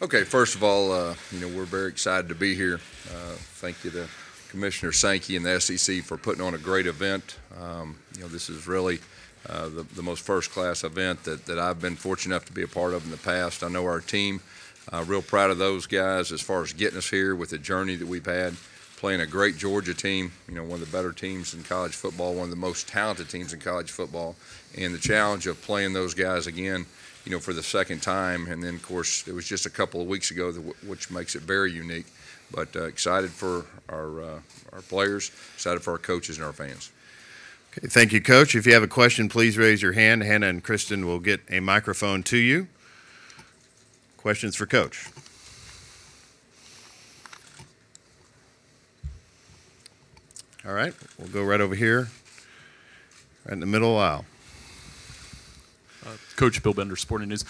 Okay, first of all, we're very excited to be here. Thank you to Commissioner Sankey and the SEC for putting on a great event. This is really the most first-class event that I've been fortunate enough to be a part of in the past. I know our team, real proud of those guys as far as getting us here with the journey that we've had, playing a great Georgia team, one of the better teams in college football, one of the most talented teams in college football, and the challenge of playing those guys again, for the second time. And then, of course, it was just a couple of weeks ago, which makes it very unique. But excited for our players, excited for our coaches and our fans. Okay, thank you, Coach. If you have a question, please raise your hand. Hannah and Kristen will get a microphone to you. Questions for Coach? All right, we'll go right over here, right in the middle aisle. Coach Bill Bender, Sporting News.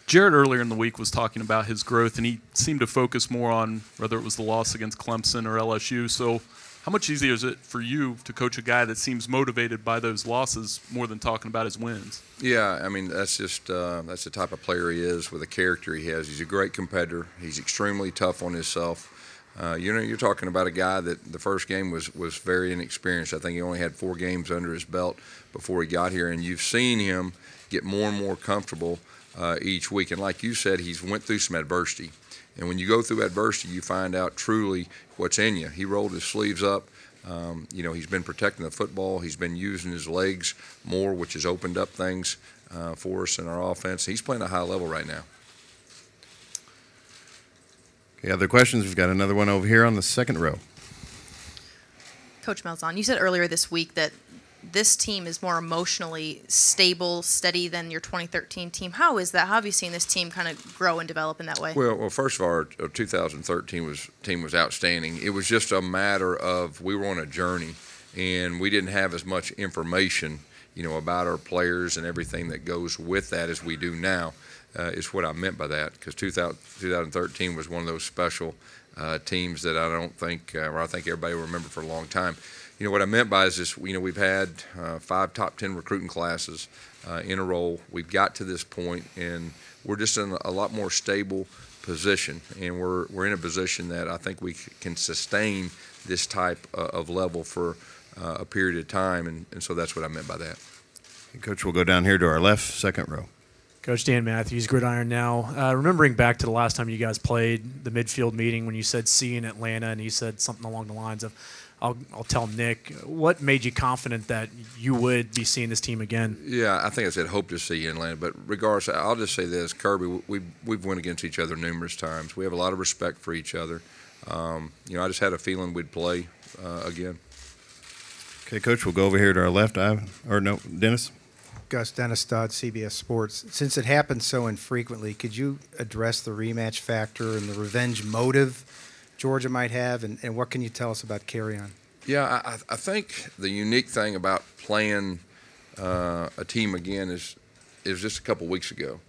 Jared earlier in the week was talking about his growth, and he seemed to focus more on whether it was the loss against Clemson or LSU. So how much easier is it for you to coach a guy that seems motivated by those losses more than talking about his wins? Yeah, that's just that's the type of player he is with the character he has. He's a great competitor. He's extremely tough on himself. You're talking about a guy that the first game was very inexperienced. I think he only had 4 games under his belt before he got here, and you've seen him get more and more comfortable each week. And like you said, he's went through some adversity. And when you go through adversity, you find out truly what's in you. He rolled his sleeves up. He's been protecting the football. He's been using his legs more, which has opened up things for us in our offense. He's playing at a high level right now. Okay, other questions? We've got another one over here on the second row. Coach Malzahn, you said earlier this week that this team is more emotionally stable, steady than your 2013 team. How is that? How have you seen this team kind of grow and develop in that way? Well, first of all, our 2013 team was outstanding. It was just a matter of we were on a journey, and we didn't have as much information, about our players and everything that goes with that as we do now. Is what I meant by that, because 2013 was one of those special teams that I don't think, or I think everybody will remember for a long time. What I meant by is this, we've had 5 top 10 recruiting classes in a row. We've got to this point, and we're just in a lot more stable position, and we're in a position that I think we can sustain this type of level for a period of time, and so that's what I meant by that. Okay, Coach, we'll go down here to our left, second row. Coach Dan Matthews, Gridiron Now. Remembering back to the last time you guys played, the midfield meeting when you said see you in Atlanta, and you said something along the lines of, I'll tell Nick. What made you confident that you would be seeing this team again? Yeah, I think I said hope to see you in Atlanta. But regardless, I'll just say this, Kirby, we've went against each other numerous times. We have a lot of respect for each other. I just had a feeling we'd play again. Okay, Coach, we'll go over here to our left. Dennis? Gus, Dennis Dodd, CBS Sports. Since it happens so infrequently, could you address the rematch factor and the revenge motive Georgia might have, and what can you tell us about Carry-On? Yeah, I think the unique thing about playing a team again is just a couple weeks ago.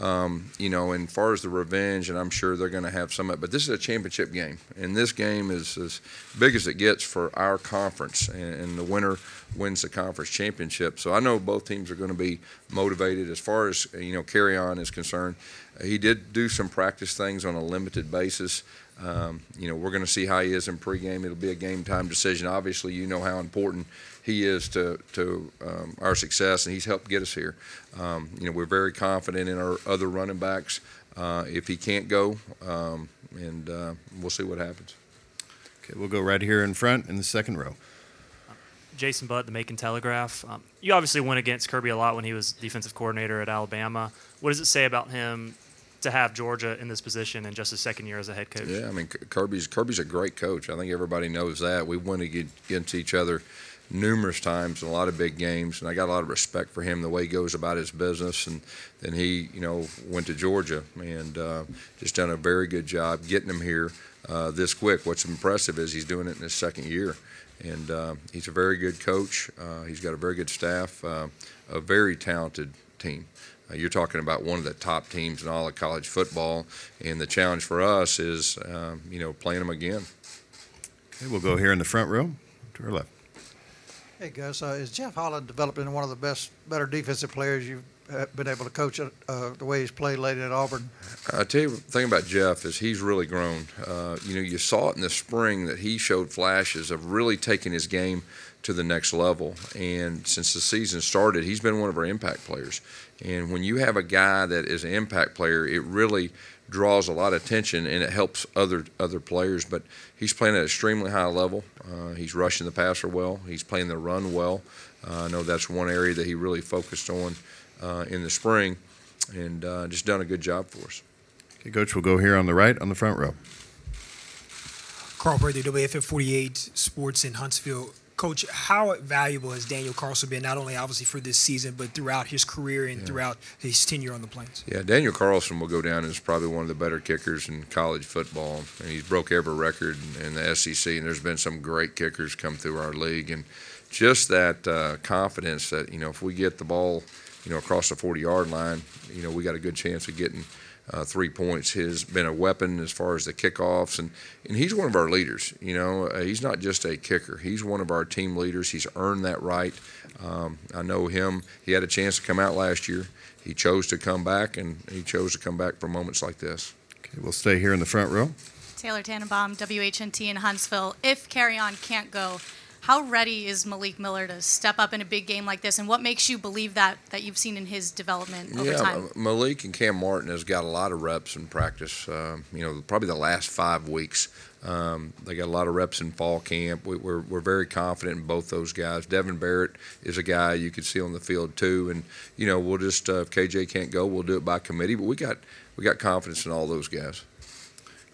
And as far as the revenge, and I'm sure they're going to have some, but this is a championship game, and this game is as big as it gets for our conference, and the winner wins the conference championship. So I know both teams are going to be motivated. As far as Carry-On is concerned, he did do some practice things on a limited basis. We're going to see how he is in pregame. It'll be a game time decision. Obviously, you know how important he is to our success, and he's helped get us here. We're very confident in our other running backs if he can't go, and we'll see what happens. Okay, we'll go right here in front in the second row. Jason Butt, the Macon Telegraph. You obviously went against Kirby a lot when he was defensive coordinator at Alabama. What does it say about him to have Georgia in this position in just his second year as a head coach? Yeah, Kirby's a great coach. I think everybody knows that. We went against each other numerous times in a lot of big games, and I got a lot of respect for him, the way he goes about his business. And then he, went to Georgia and just done a very good job getting him here this quick. What's impressive is he's doing it in his second year, and he's a very good coach. He's got a very good staff, a very talented team. You're talking about one of the top teams in all of college football, and the challenge for us is, playing them again. Okay, we'll go here in the front row to our left. Hey, Gus, is Jeff Holland developed into one of the better defensive players you've been able to coach the way he's played lately at Auburn? I tell you, the thing about Jeff is he's really grown. You saw it in the spring that he showed flashes of really taking his game to the next level. And since the season started, he's been one of our impact players. And when you have a guy that is an impact player, it really draws a lot of attention and it helps other players. But he's playing at an extremely high level. He's rushing the passer well. He's playing the run well. I know that's one area that he really focused on in the spring, and just done a good job for us. Okay, Coach, we'll go here on the right on the front row. Carl Brady, WFF 48 Sports in Huntsville. Coach, how valuable has Daniel Carlson been, not only obviously for this season, but throughout his career and throughout his tenure on the Plains? Yeah, Daniel Carlson will go down as probably one of the better kickers in college football. And he's broke every record in the SEC, and there's been some great kickers come through our league. And just that confidence that, if we get the ball, across the 40-yard line, we got a good chance of getting 3 points. Has been a weapon as far as the kickoffs, and he's one of our leaders. He's not just a kicker. He's one of our team leaders. He's earned that right. I know him. He had a chance to come out last year. He chose to come back, and he chose to come back for moments like this. Okay, we'll stay here in the front row. Taylor Tannenbaum, WHNT in Huntsville. If Carry-On can't go, how ready is Malik Miller to step up in a big game like this, and what makes you believe that you've seen in his development over time? Malik and Cam Martin has got a lot of reps in practice, probably the last 5 weeks. They got a lot of reps in fall camp. We're very confident in both those guys. Devin Barrett is a guy you could see on the field too, and we'll just if KJ can't go, we'll do it by committee. But we got confidence in all those guys.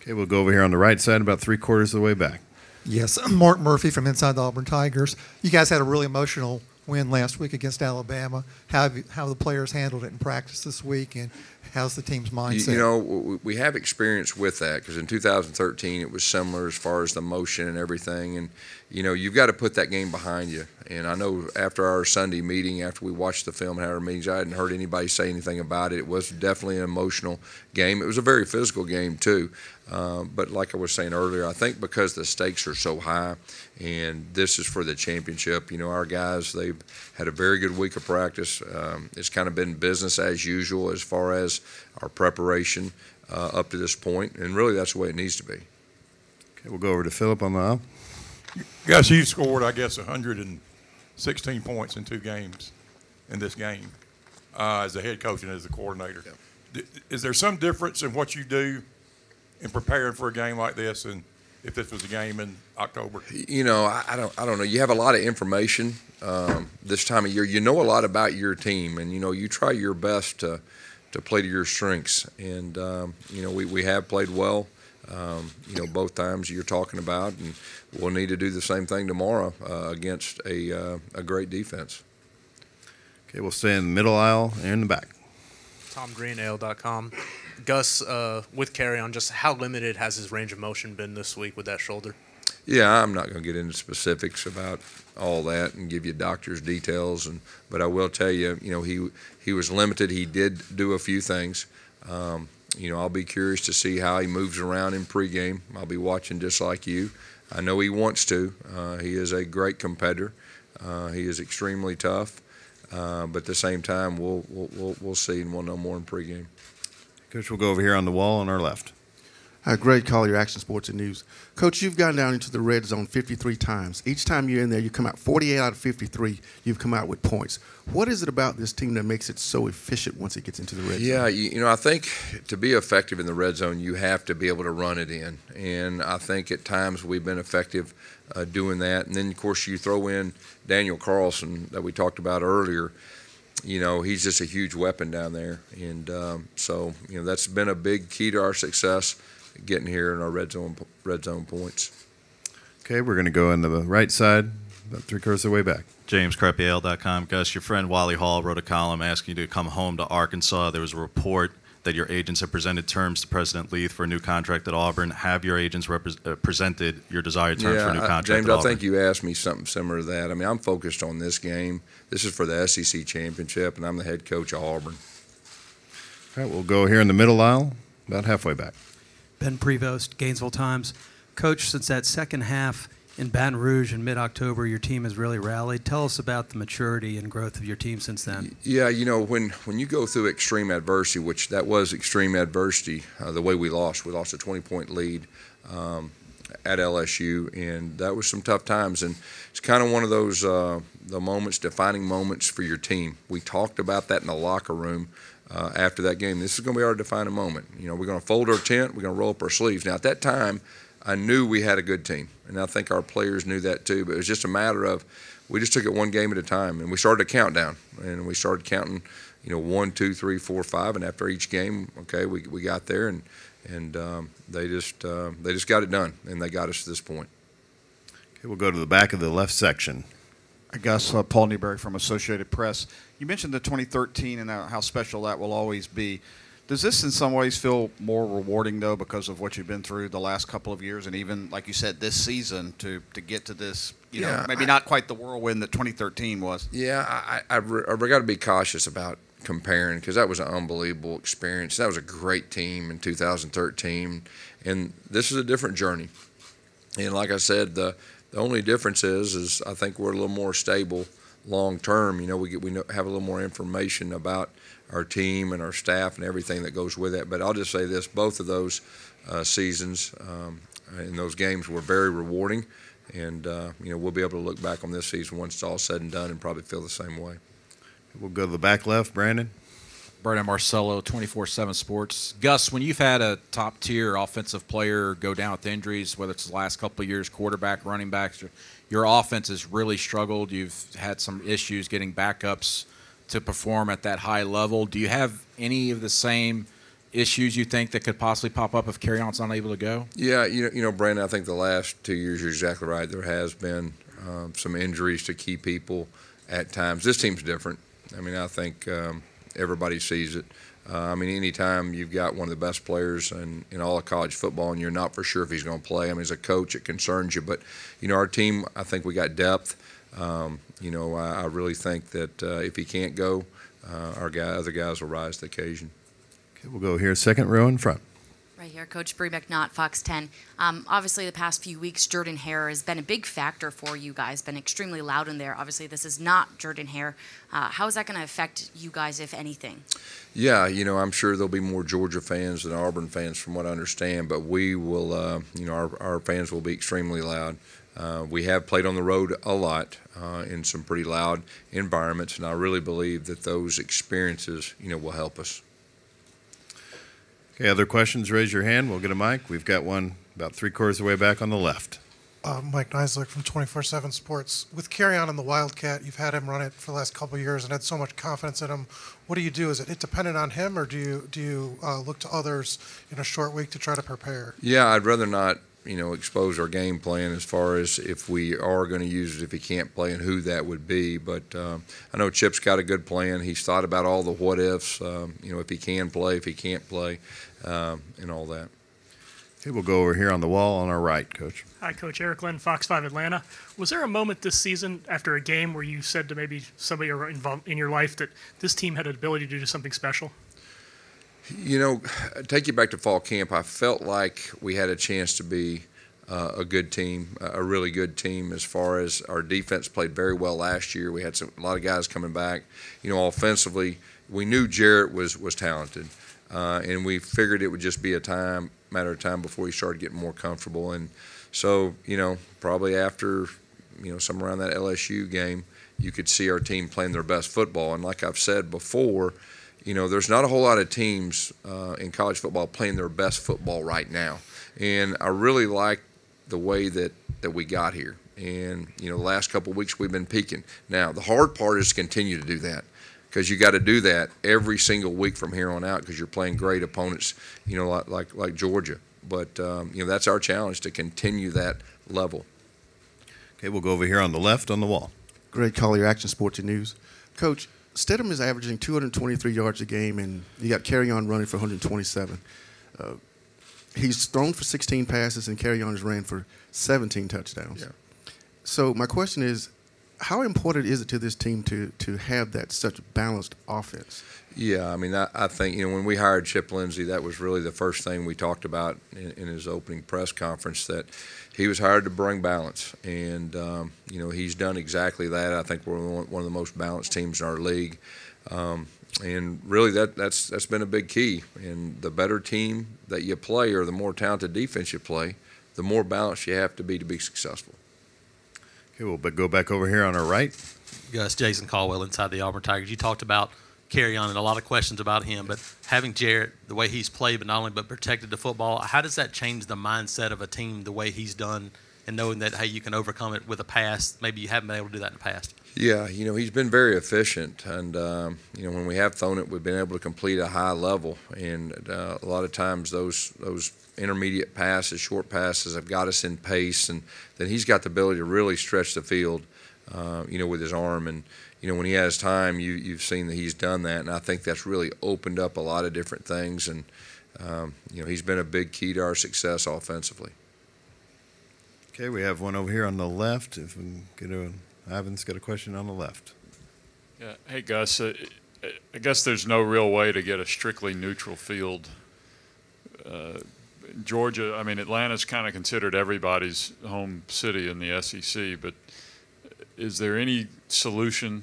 Okay, we'll go over here on the right side, about 3/4 of the way back. Yes, Mark Murphy from Inside the Auburn Tigers. You guys had a really emotional win last week against Alabama. How have the players handled it in practice this week, and how's the team's mindset? We have experience with that because in 2013 it was similar as far as the motion and everything, and you've got to put that game behind you. And I know after our Sunday meeting, after we watched the film and had our meetings, I hadn't heard anybody say anything about it. It was definitely an emotional game. It was a very physical game too. But like I was saying earlier, I think because the stakes are so high and this is for the championship, our guys, they've had a very good week of practice. It's kind of been business as usual as far as our preparation up to this point, and really that's the way it needs to be. Okay, we'll go over to Philip on the aisle. Gus, you've scored, 116 points in 2 games in this game as a head coach and as a coordinator. Yeah. Is there some difference in what you do in preparing for a game like this, and if this was a game in October? I don't know. You have a lot of information this time of year. You know a lot about your team, and you try your best to play to your strengths. And we have played well. Both times you're talking about, and we'll need to do the same thing tomorrow against a great defense. Okay, we'll stay in the middle aisle and in the back. Tom Green, AL.com. Gus, with Carry-On, just how limited has his range of motion been this week with that shoulder? Yeah, I'm not going to get into specifics about all that and give you doctor's details, but I will tell you, he was limited. He did do a few things. I'll be curious to see how he moves around in pregame. I'll be watching just like you. I know he wants to. He is a great competitor. He is extremely tough. But at the same time, we'll see, and we'll know more in pregame. Coach, we'll go over here on the wall on our left. Great call, your Action Sports and News. Coach, you've gone down into the red zone 53 times. Each time you're in there, you come out 48 out of 53, you've come out with points. What is it about this team that makes it so efficient once it gets into the red zone? Yeah, I think to be effective in the red zone, you have to be able to run it in. And I think at times we've been effective doing that. And then, of course, you throw in Daniel Carlson that we talked about earlier. He's just a huge weapon down there. And so that's been a big key to our success, getting here in our red zone points. Okay, we're going to go on the right side, about 3/4 of the way back. James Creppy, AL.com. Gus, your friend Wally Hall wrote a column asking you to come home to Arkansas. There was a report that your agents have presented terms to President Leith for a new contract at Auburn. Have your agents presented your desired terms for a new contract James, at Auburn? I think you asked me something similar to that. I mean, I'm focused on this game. This is for the SEC championship, and I'm the head coach of Auburn. All right, we'll go here in the middle aisle, about halfway back. Ben Prevost, Gainesville Times. Coach, since that second half, in Baton Rouge in mid-October, your team has really rallied. Tell us about the maturity and growth of your team since then. Yeah, when you go through extreme adversity, which that was extreme adversity, the way we lost a 20-point lead at LSU, and that was some tough times. And it's kind of one of those the moments, defining moments for your team. We talked about that in the locker room after that game. This is going to be our defining moment. We're going to fold our tent. We're going to roll up our sleeves. Now, at that time, I knew we had a good team, and I think our players knew that too. But it was just a matter of we just took it one game at a time, and we started a countdown, and we started counting, 1, 2, 3, 4, 5, and after each game, okay, we got there, and they just got it done, and they got us to this point. Okay, we'll go to the back of the left section. Gus, Paul Newberry from Associated Press. You mentioned the 2013 and how special that will always be. Does this in some ways feel more rewarding, though, because of what you've been through the last couple of years and even, like you said, this season to get to this, maybe not quite the whirlwind that 2013 was? Yeah, I've got to be cautious about comparing because that was an unbelievable experience. That was a great team in 2013, and this is a different journey. And like I said, the only difference is I think we're a little more stable long term. We have a little more information about our team and our staff and everything that goes with it. But I'll just say this: both of those seasons and those games were very rewarding, and we'll be able to look back on this season once it's all said and done and probably feel the same way. We'll go to the back left, Brandon. Brandon Marcello, 24/7 Sports. Gus, when you've had a top-tier offensive player go down with injuries, whether it's the last couple of years, quarterback, running backs, your offense has really struggled. You've had some issues getting backups to perform at that high level. Do you have any of the same issues you think that could possibly pop up if Kerryon's not able to go? Yeah, Brandon, I think the last 2 years you're exactly right. There has been some injuries to key people at times. This team's different. I think everybody sees it. Anytime you've got one of the best players in all of college football and you're not for sure if he's going to play, as a coach, it concerns you. But, our team, I think we got depth. I really think that if he can't go, other guys will rise to the occasion. Okay, we'll go here, second row in front. Right here, Coach Bree McNaught, Fox 10. Obviously, the past few weeks, Jordan Hare has been a big factor for you guys, been extremely loud in there. Obviously, this is not Jordan Hare. How is that going to affect you guys, if anything? Yeah, I'm sure there'll be more Georgia fans than Auburn fans from what I understand, but we will, our fans will be extremely loud. We have played on the road a lot in some pretty loud environments, and I really believe that those experiences, will help us. Okay, other questions, raise your hand. We'll get a mic. We've got one about three-quarters of the way back on the left. Mike Neislick from 24/7 Sports. With Kerryon and the Wildcat, you've had him run it for the last couple of years and had so much confidence in him. What do you do? Is it dependent on him, or do you look to others in a short week to try to prepare? Yeah, I'd rather not, expose our game plan as far as if we are going to use it if he can't play and who that would be. But I know Chip's got a good plan. He's thought about all the what-ifs, if he can play, if he can't play, and all that. Okay, we'll go over here on the wall on our right, Coach. Hi, Coach. Eric Lynn, Fox 5 Atlanta. Was there a moment this season after a game where you said to maybe somebody involved in your life that this team had an ability to do something special? Take you back to fall camp. I felt like we had a chance to be a good team, a really good team as far as our defense played very well last year. We had a lot of guys coming back. Offensively, we knew Jarrett was talented, and we figured it would just be matter of time before he started getting more comfortable. And so, probably after, somewhere around that LSU game, you could see our team playing their best football. And like I've said before, there's not a whole lot of teams in college football playing their best football right now. And I really like the way that we got here. And, the last couple of weeks we've been peaking. Now, the hard part is to continue to do that, because you got to do that every single week from here on out, because you're playing great opponents, like Georgia. But, that's our challenge, to continue that level. Okay, we'll go over here on the left on the wall. Greg Collier, Action Sports and News. Coach, Stidham is averaging 223 yards a game, and you got Kerryon running for 127. He's thrown for 16 passes, and Kerryon has ran for 17 touchdowns. Yeah. So my question is, how important is it to this team to have that such balanced offense? Yeah, I mean, I think, when we hired Chip Lindsey, that was really the first thing we talked about in his opening press conference, that he was hired to bring balance. And, he's done exactly that. I think we're one of the most balanced teams in our league. And really that's been a big key. And the better team that you play, or the more talented defense you play, the more balanced you have to be successful. Okay, we'll go back over here on our right. Gus, Jason Caldwell inside the Auburn Tigers. You talked about Carry On and a lot of questions about him, but having Jarrett, the way he's played, but not only but protected the football, how does that change the mindset of a team the way he's done, and knowing that, hey, you can overcome it with a pass? Maybe you haven't been able to do that in the past. Yeah, he's been very efficient, and when we have thrown it, we've been able to complete a high level, and a lot of times those intermediate passes, short passes, have got us in pace, and then he's got the ability to really stretch the field, with his arm. And when he has time, you've seen that he's done that, and I think that's really opened up a lot of different things, and he's been a big key to our success offensively. Okay, we have one over here on the left. If we can get Ivan's got a question on the left. Yeah. Hey, Gus. I guess there's no real way to get a strictly neutral field. Georgia, Atlanta's kind of considered everybody's home city in the SEC, but is there any solution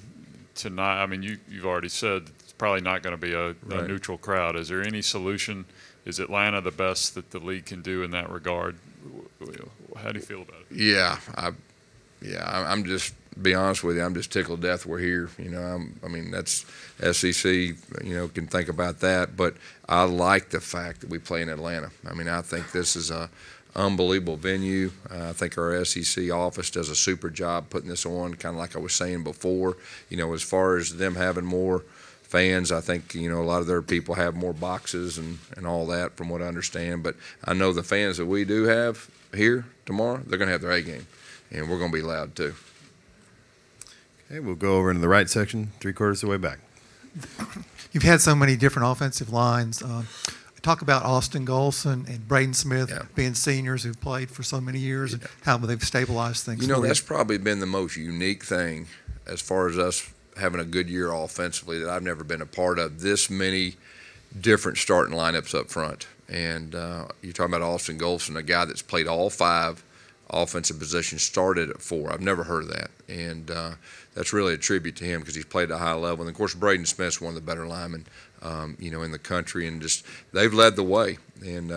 to not? You've already said it's probably not going to be a neutral crowd. Is there any solution? Is Atlanta the best that the league can do in that regard? How do you feel about it? Yeah, I'm just, be honest with you, I'm just tickled to death we're here. That's SEC, can think about that, but I like the fact that we play in Atlanta. I think this is a unbelievable venue. I think our SEC office does a super job putting this on, kind of like I was saying before. As far as them having more fans, I think, a lot of their people have more boxes and all that, from what I understand. But I know the fans that we do have here tomorrow, they're going to have their A game, and we're going to be loud too. Okay, we'll go over into the right section, 3/4 of the way back. You've had so many different offensive lines. Talk about Austin Golson and Braden Smith being seniors who've played for so many years, and how they've stabilized things. That's probably been the most unique thing as far as us having a good year offensively that I've never been a part of. This many different starting lineups up front. And you're talking about Austin Golson, a guy that's played all 5 offensive positions, started at 4. I've never heard of that. And that's really a tribute to him, because he's played at a high level. And, of course, Braden Smith's one of the better linemen, in the country. And just they've led the way. And,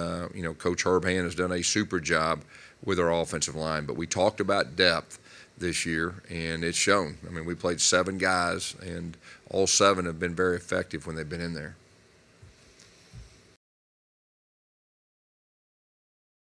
Coach Herb Hand has done a super job with our offensive line. But we talked about depth this year, and it's shown. We played 7 guys, and all 7 have been very effective when they've been in there.